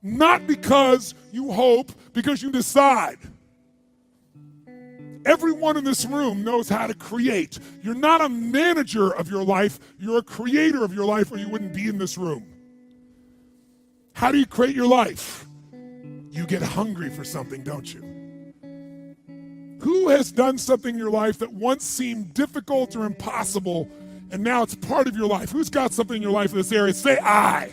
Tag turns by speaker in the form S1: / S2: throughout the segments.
S1: Not because you hope, because you decide. Everyone in this room knows how to create. You're not a manager of your life, you're a creator of your life, or you wouldn't be in this room. How do you create your life? You get hungry for something, don't you? Who has done something in your life that once seemed difficult or impossible, and now it's part of your life? Who's got something in your life in this area? Say I.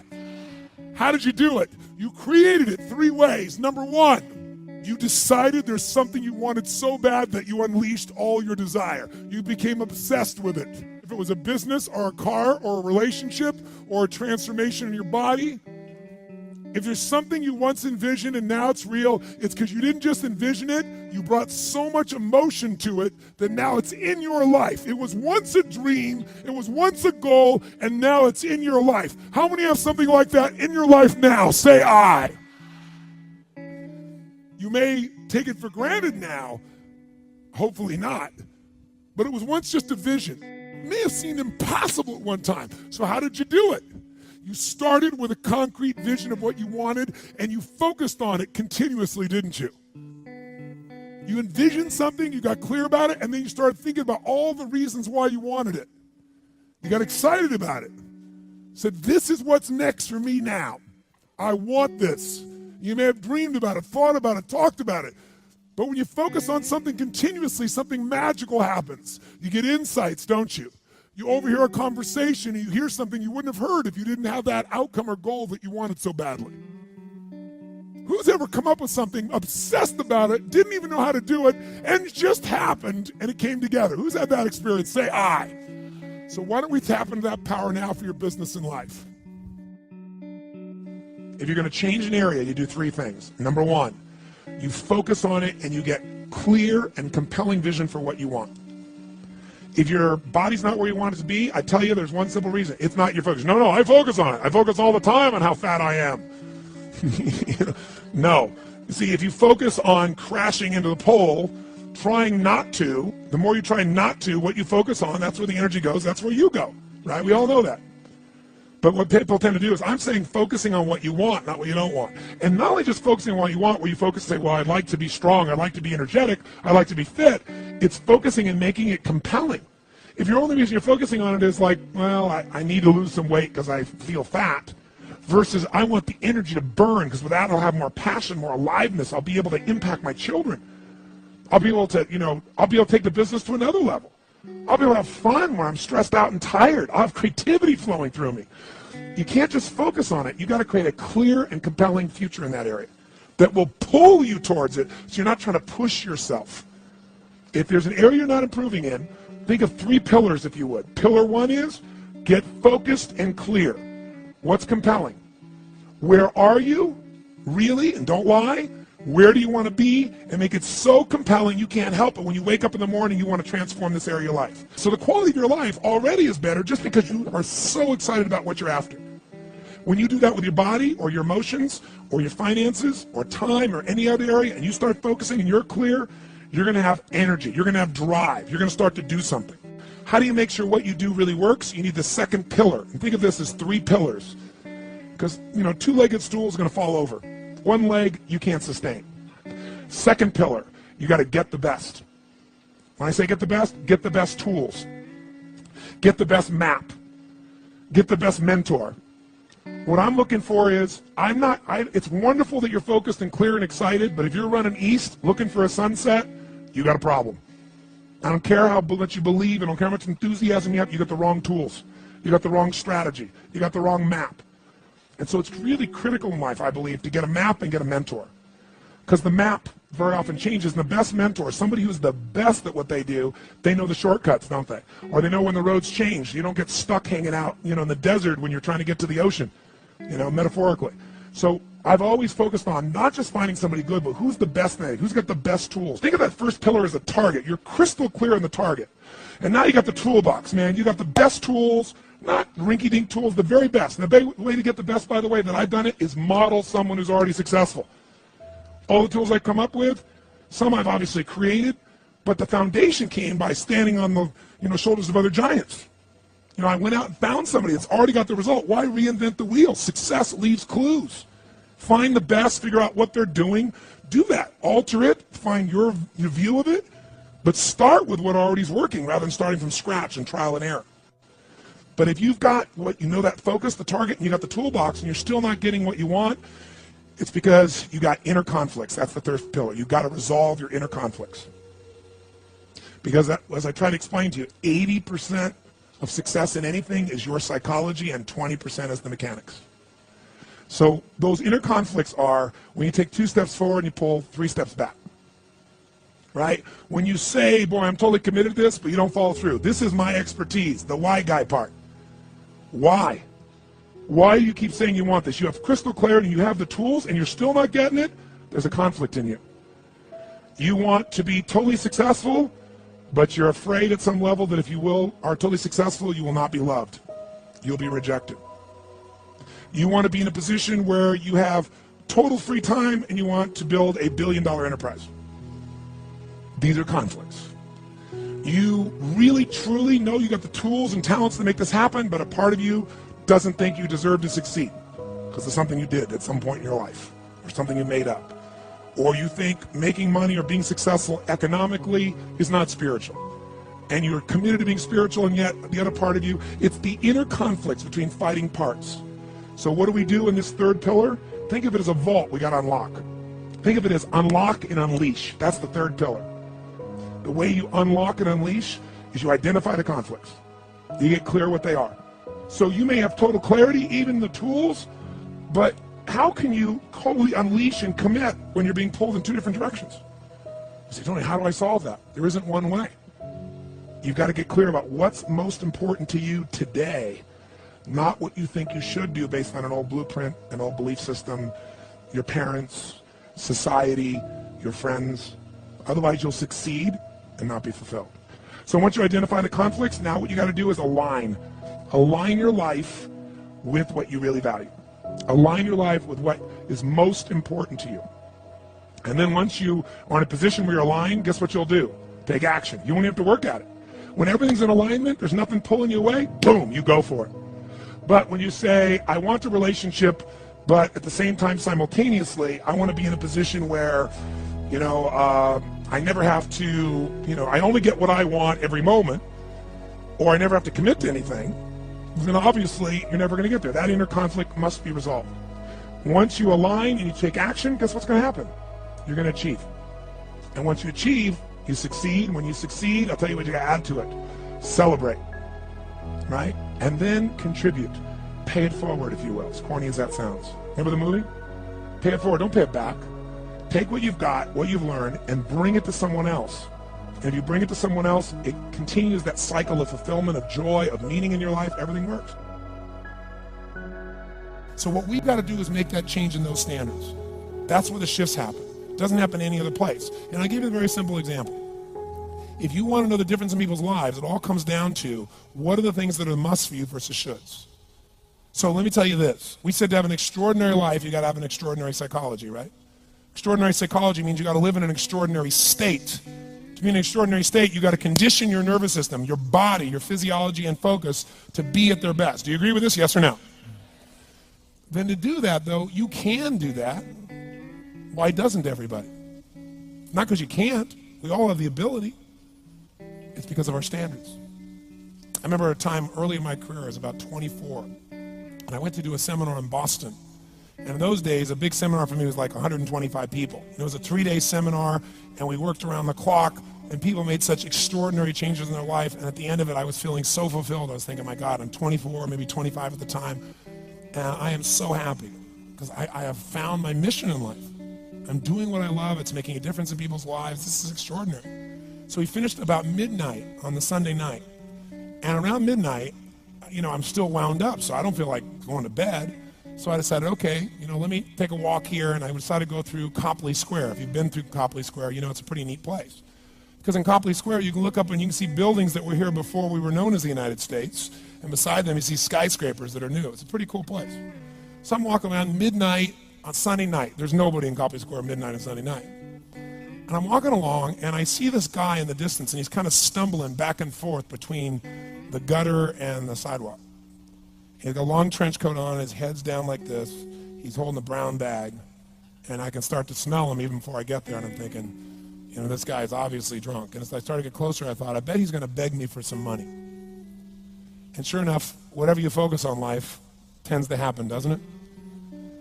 S1: How did you do it? You created it 3 ways. Number 1, you decided there's something you wanted so bad that you unleashed all your desire. You became obsessed with it. If it was a business or a car or a relationship or a transformation in your body, if there's something you once envisioned and now it's real, it's because you didn't just envision it, you brought so much emotion to it that now it's in your life. It was once a dream, it was once a goal, and now it's in your life. How many have something like that in your life now? Say I. You may take it for granted now, hopefully not, but it was once just a vision. It may have seemed impossible at one time. So how did you do it? You started with a concrete vision of what you wanted, and you focused on it continuously, didn't you? You envisioned something, you got clear about it, and then you started thinking about all the reasons why you wanted it. You got excited about it. Said, this is what's next for me now. I want this. You may have dreamed about it, thought about it, talked about it. But when you focus on something continuously, something magical happens. You get insights, don't you? You overhear a conversation and you hear something you wouldn't have heard if you didn't have that outcome or goal that you wanted so badly. Who's ever come up with something, obsessed about it, didn't even know how to do it, and it just happened and it came together? Who's had that experience? Say I. So why don't we tap into that power now for your business and life? If you're going to change an area, you do 3 things. Number 1, you focus on it and you get clear and compelling vision for what you want. If your body's not where you want it to be, I tell you there's one simple reason. It's not your focus. No, I focus on it. I focus all the time on how fat I am. No. See, if you focus on crashing into the pole, trying not to, the more you try not to, what you focus on, that's where the energy goes, that's where you go, right? We all know that. But what people tend to do is, I'm saying focusing on what you want, not what you don't want. And not only just focusing on what you want, where you focus and say, well, I'd like to be strong, I'd like to be energetic, I'd like to be fit. It's focusing and making it compelling. If your only reason you're focusing on it is like, well, I need to lose some weight because I feel fat, versus I want the energy to burn because with that I'll have more passion, more aliveness, I'll be able to impact my children. I'll be able to, I'll be able to take the business to another level. I'll be able to have fun when I'm stressed out and tired. I'll have creativity flowing through me. You can't just focus on it. You got to create a clear and compelling future in that area that will pull you towards it so you're not trying to push yourself. If there's an area you're not improving in, think of 3 pillars, if you would. Pillar 1 is get focused and clear. What's compelling? Where are you? Really? And don't lie. Where do you want to be? And make it so compelling you can't help it. When you wake up in the morning, you want to transform this area of your life. So the quality of your life already is better just because you are so excited about what you're after. When you do that with your body or your emotions or your finances or time or any other area, and you start focusing and you're clear, you're going to have energy. You're going to have drive. You're going to start to do something. How do you make sure what you do really works? You need the second pillar. And think of this as 3 pillars. Because, 2-legged stool is going to fall over. 1 leg, you can't sustain. Second pillar, you got to get the best. When I say get the best tools. Get the best map. Get the best mentor. What I'm looking for is, it's wonderful that you're focused and clear and excited, but if you're running east looking for a sunset, you got a problem. I don't care how much you believe, I don't care how much enthusiasm you have, you got the wrong tools. You got the wrong strategy. You got the wrong map. And so it's really critical in life, I believe, to get a map and get a mentor. Because the map very often changes, and the best mentor, somebody who's the best at what they do, they know the shortcuts, don't they? Or they know when the roads change. You don't get stuck hanging out, in the desert when you're trying to get to the ocean, metaphorically. So I've always focused on not just finding somebody good, but who's the best thing, who's got the best tools. Think of that first pillar as a target. You're crystal clear on the target. And now you got the toolbox, man. You got the best tools, not rinky-dink tools, the very best. And the way to get the best, by the way, that I've done it is model someone who's already successful. All the tools I come up with, some I've obviously created, but the foundation came by standing on the shoulders of other giants. I went out and found somebody that's already got the result. Why reinvent the wheel? Success leaves clues. Find the best, figure out what they're doing. Do that. Alter it, find your view of it, but start with what already is working rather than starting from scratch and trial and error. But if you've got that focus, the target, and you got the toolbox, and you're still not getting what you want, it's because you got inner conflicts. That's the third pillar. You've got to resolve your inner conflicts. Because as I try to explain to you, 80% of success in anything is your psychology and 20% is the mechanics. So those inner conflicts are when you take 2 steps forward and you pull 3 steps back. Right? When you say, boy, I'm totally committed to this, but you don't follow through. This is my expertise, the why guy part. Why? Why do you keep saying you want this? You have crystal clarity, you have the tools, and you're still not getting it? There's a conflict in you. You want to be totally successful, but you're afraid at some level that if you are totally successful, you will not be loved. You'll be rejected. You want to be in a position where you have total free time and you want to build a billion-dollar enterprise. These are conflicts. You really, truly know you got the tools and talents to make this happen, but a part of you doesn't think you deserve to succeed because of something you did at some point in your life or something you made up. Or you think making money or being successful economically is not spiritual. And you're committed to being spiritual, and yet the other part of you, it's the inner conflicts between fighting parts. So what do we do in this third pillar? Think of it as a vault we got to unlock. Think of it as unlock and unleash. That's the third pillar. The way you unlock and unleash is you identify the conflicts. You get clear what they are. So you may have total clarity, even the tools, but how can you totally unleash and commit when you're being pulled in 2 different directions? You say, Tony, how do I solve that? There isn't one way. You've got to get clear about what's most important to you today, not what you think you should do based on an old blueprint, an old belief system, your parents, society, your friends. Otherwise, you'll succeed and not be fulfilled. So once you identify the conflicts, now what you got to do is align. Align your life with what you really value. Align your life with what is most important to you. And then once you are in a position where you're aligned, guess what you'll do? Take action. You won't have to work at it. When everything's in alignment, there's nothing pulling you away, boom, you go for it. But when you say, I want a relationship, but at the same time, simultaneously, I want to be in a position where, I never have to, I only get what I want every moment, or I never have to commit to anything, then obviously you're never going to get there. That inner conflict must be resolved. Once you align and you take action, guess what's going to happen? You're going to achieve. And once you achieve, you succeed. When you succeed, I'll tell you what you got to add to it. Celebrate, right? And then contribute. Pay it forward, if you will, as corny as that sounds. Remember the movie? Pay it forward, don't pay it back. Take what you've got, what you've learned, and bring it to someone else. And if you bring it to someone else, it continues that cycle of fulfillment, of joy, of meaning in your life. Everything works. So what we've got to do is make that change in those standards. That's where the shifts happen. It doesn't happen any other place. And I'll give you a very simple example. If you want to know the difference in people's lives, it all comes down to what are the things that are must for you versus shoulds. So let me tell you this. We said to have an extraordinary life, you got to have an extraordinary psychology, right? Extraordinary psychology means you got to live in an extraordinary state. To be in an extraordinary state, you got to condition your nervous system, your body, your physiology and focus to be at their best. Do you agree with this? Yes or no? Then to do that, though, you can do that. Why doesn't everybody? Not because you can't. We all have the ability. It's because of our standards. I remember a time early in my career, I was about 24, and I went to do a seminar in Boston. And in those days, a big seminar for me was like 125 people. It was a 3-day seminar, and we worked around the clock, and people made such extraordinary changes in their life. And at the end of it, I was feeling so fulfilled. I was thinking, my God, I'm 24, maybe 25 at the time, and I am so happy because I have found my mission in life. I'm doing what I love. It's making a difference in people's lives. This is extraordinary. So we finished about midnight on the Sunday night. And around midnight, I'm still wound up, so I don't feel like going to bed. So I decided, okay, let me take a walk here, and I decided to go through Copley Square. If you've been through Copley Square, it's a pretty neat place. Because in Copley Square, you can look up and you can see buildings that were here before we were known as the United States, and beside them you see skyscrapers that are new. It's a pretty cool place. So I'm walking around midnight on Sunday night. There's nobody in Copley Square midnight on Sunday night. And I'm walking along, and I see this guy in the distance, and he's kind of stumbling back and forth between the gutter and the sidewalk. He's got a long trench coat on, his head's down like this. He's holding a brown bag, and I can start to smell him even before I get there, and I'm thinking, you know, this guy is obviously drunk. And as I started to get closer, I thought, I bet he's going to beg me for some money. And sure enough, whatever you focus on life tends to happen, doesn't it?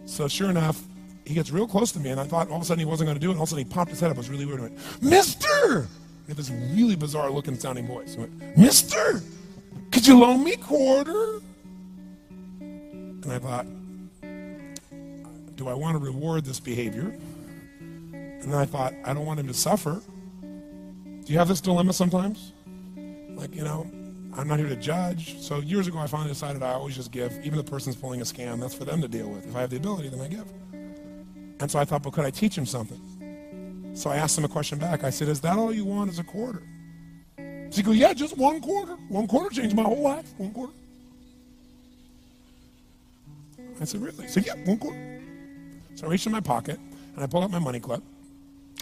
S1: So sure enough, he gets real close to me, and I thought all of a sudden he wasn't going to do it, and all of a sudden he popped his head up. It was really weird. He went, "Mister!" He had this really bizarre looking sounding voice. He went, "Mister, could you loan me a quarter?" And I thought, do I want to reward this behavior? And then I thought, I don't want him to suffer. Do you have this dilemma sometimes? Like, you know, I'm not here to judge. So years ago, I finally decided I always just give. Even the person's pulling a scam, that's for them to deal with. If I have the ability, then I give. And so I thought, well, could I teach him something? So I asked him a question back. I said, is that all you want is a quarter? So he goes, yeah, just 1 quarter. 1 quarter changed my whole life. 1 quarter. I said, really? He said, yeah, 1 quarter. So I reached in my pocket, and I pulled out my money clip.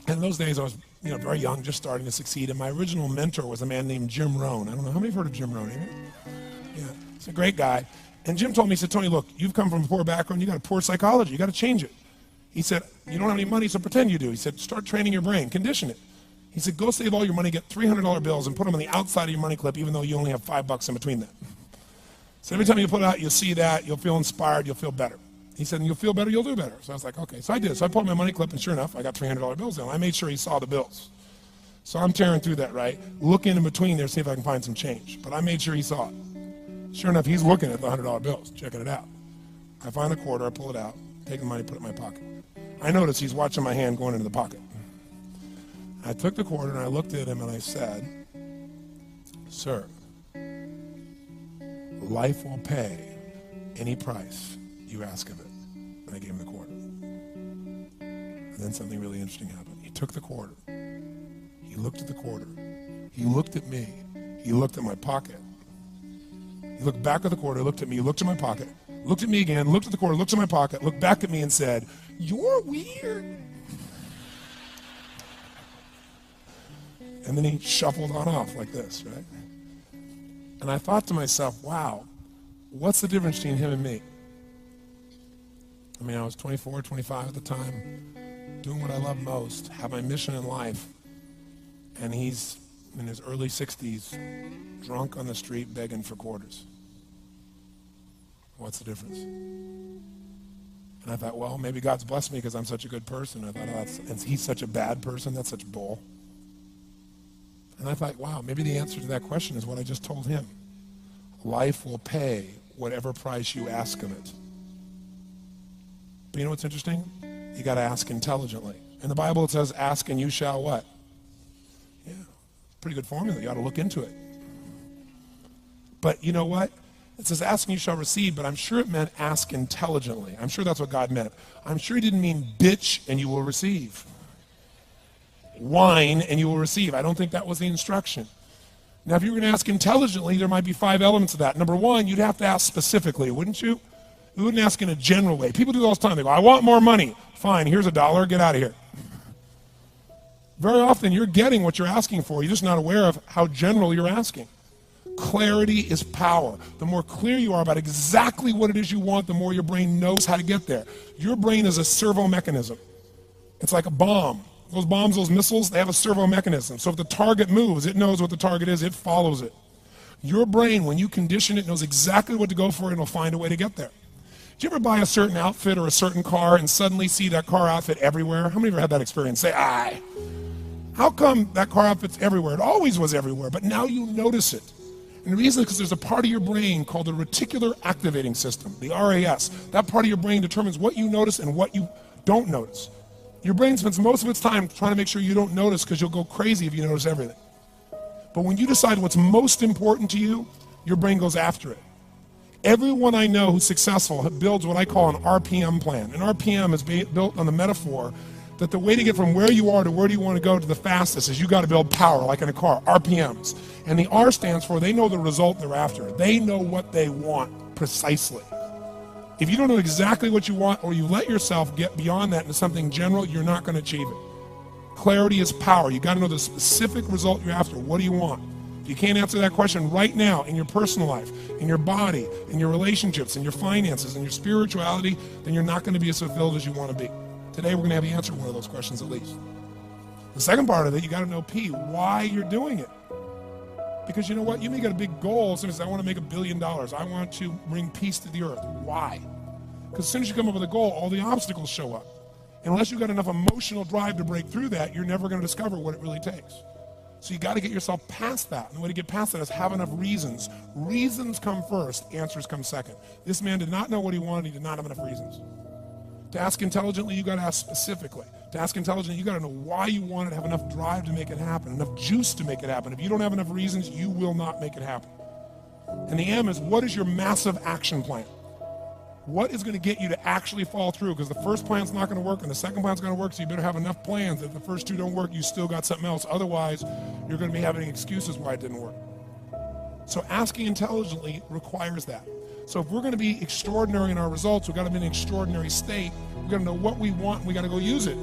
S1: And in those days, I was, you know, very young, just starting to succeed. And my original mentor was a man named Jim Rohn. I don't know, how many have heard of Jim Rohn? Yeah, he's a great guy. And Jim told me, he said, Tony, look, you've come from a poor background. You got a poor psychology. You got to change it. He said, you don't have any money, so pretend you do. He said, start training your brain. Condition it. He said, go save all your money, get $300 bills, and put them on the outside of your money clip, even though you only have $5 in between them. So every time you put it out, you'll see that. You'll feel inspired. You'll feel better. He said, and you'll feel better, you'll do better. So I was like, okay. So I did. So I pulled my money clip, and sure enough, I got $300 bills down. I made sure he saw the bills. So I'm tearing through that, right? Looking in between there, see if I can find some change. But I made sure he saw it. Sure enough, he's looking at the $100 bills, checking it out. I find a quarter, I pull it out, take the money, put it in my pocket. I notice he's watching my hand going into the pocket. I took the quarter, and I looked at him, and I said, sir, life will pay any price you ask of it. And I gave him the quarter. And then something really interesting happened. He took the quarter. He looked at the quarter. He looked at me. He looked at my pocket. He looked back at the quarter, looked at me, looked at my pocket, looked at me again, looked at the quarter, looked at my pocket, looked back at me and said, you're weird. And then he shuffled on off like this, right? And I thought to myself, wow, what's the difference between him and me? I mean, I was 24, 25 at the time, doing what I love most, have my mission in life, and he's in his early 60s, drunk on the street begging for quarters. What's the difference? And I thought, well, maybe God's blessed me because I'm such a good person. I thought, oh, and he's such a bad person, that's such bull. And I thought, wow, maybe the answer to that question is what I just told him. Life will pay whatever price you ask of it. But you know what's interesting? You got to ask intelligently. In the Bible it says, ask and you shall what? Yeah, pretty good formula. You ought to look into it. But you know what? It says ask and you shall receive, but I'm sure it meant ask intelligently. I'm sure that's what God meant. I'm sure he didn't mean bitch and you will receive. Whine and you will receive. I don't think that was the instruction. Now if you were going to ask intelligently, there might be 5 elements of that. Number 1, you'd have to ask specifically, wouldn't you? You wouldn't ask in a general way. People do that all the time. They go, I want more money. Fine, here's $1, get out of here. Very often you're getting what you're asking for. You're just not aware of how general you're asking. Clarity is power. The more clear you are about exactly what it is you want, the more your brain knows how to get there. Your brain is a servo mechanism. It's like a bomb. Those bombs, those missiles, they have a servo mechanism. So if the target moves, it knows what the target is, it follows it. Your brain, when you condition it, knows exactly what to go for and it'll find a way to get there. Did you ever buy a certain outfit or a certain car and suddenly see that car outfit everywhere? How many of you ever had that experience? Say, aye. How come that car outfit's everywhere? It always was everywhere, but now you notice it. And the reason is because there's a part of your brain called the reticular activating system, the RAS. That part of your brain determines what you notice and what you don't notice. Your brain spends most of its time trying to make sure you don't notice because you'll go crazy if you notice everything. But when you decide what's most important to you, your brain goes after it. Everyone I know who's successful builds what I call an RPM plan. An RPM is built on the metaphor that the way to get from where you are to where you want to go to the fastest is you got to build power, like in a car, RPMs. And the R stands for they know the result they're after. They know what they want precisely. If you don't know exactly what you want or you let yourself get beyond that into something general, you're not going to achieve it. Clarity is power. You got to know the specific result you're after. What do you want? If you can't answer that question right now in your personal life, in your body, in your relationships, in your finances, in your spirituality, then you're not going to be as fulfilled as you want to be. Today we're going to have you answer one of those questions at least. The second part of it, you got to know P, why you're doing it. Because you know what? You may get a big goal. Somebody says, I want to make $1 billion. I want to bring peace to the earth. Why? Because as soon as you come up with a goal, all the obstacles show up. And unless you've got enough emotional drive to break through that, you're never going to discover what it really takes. So you got to get yourself past that. And the way to get past that is have enough reasons. Reasons come first, answers come second. This man did not know what he wanted. He did not have enough reasons. To ask intelligently, you got to ask specifically. To ask intelligently, you got to know why you want it, have enough drive to make it happen, enough juice to make it happen. If you don't have enough reasons, you will not make it happen. And the M is, what is your massive action plan? What is going to get you to actually fall through? Because the first plan's not going to work and the second plan's going to work, so you better have enough plans that if the first two don't work, you still got something else. Otherwise, you're going to be having excuses why it didn't work. So asking intelligently requires that. So if we're going to be extraordinary in our results, we've got to be in an extraordinary state. We've got to know what we want and we got to go use it.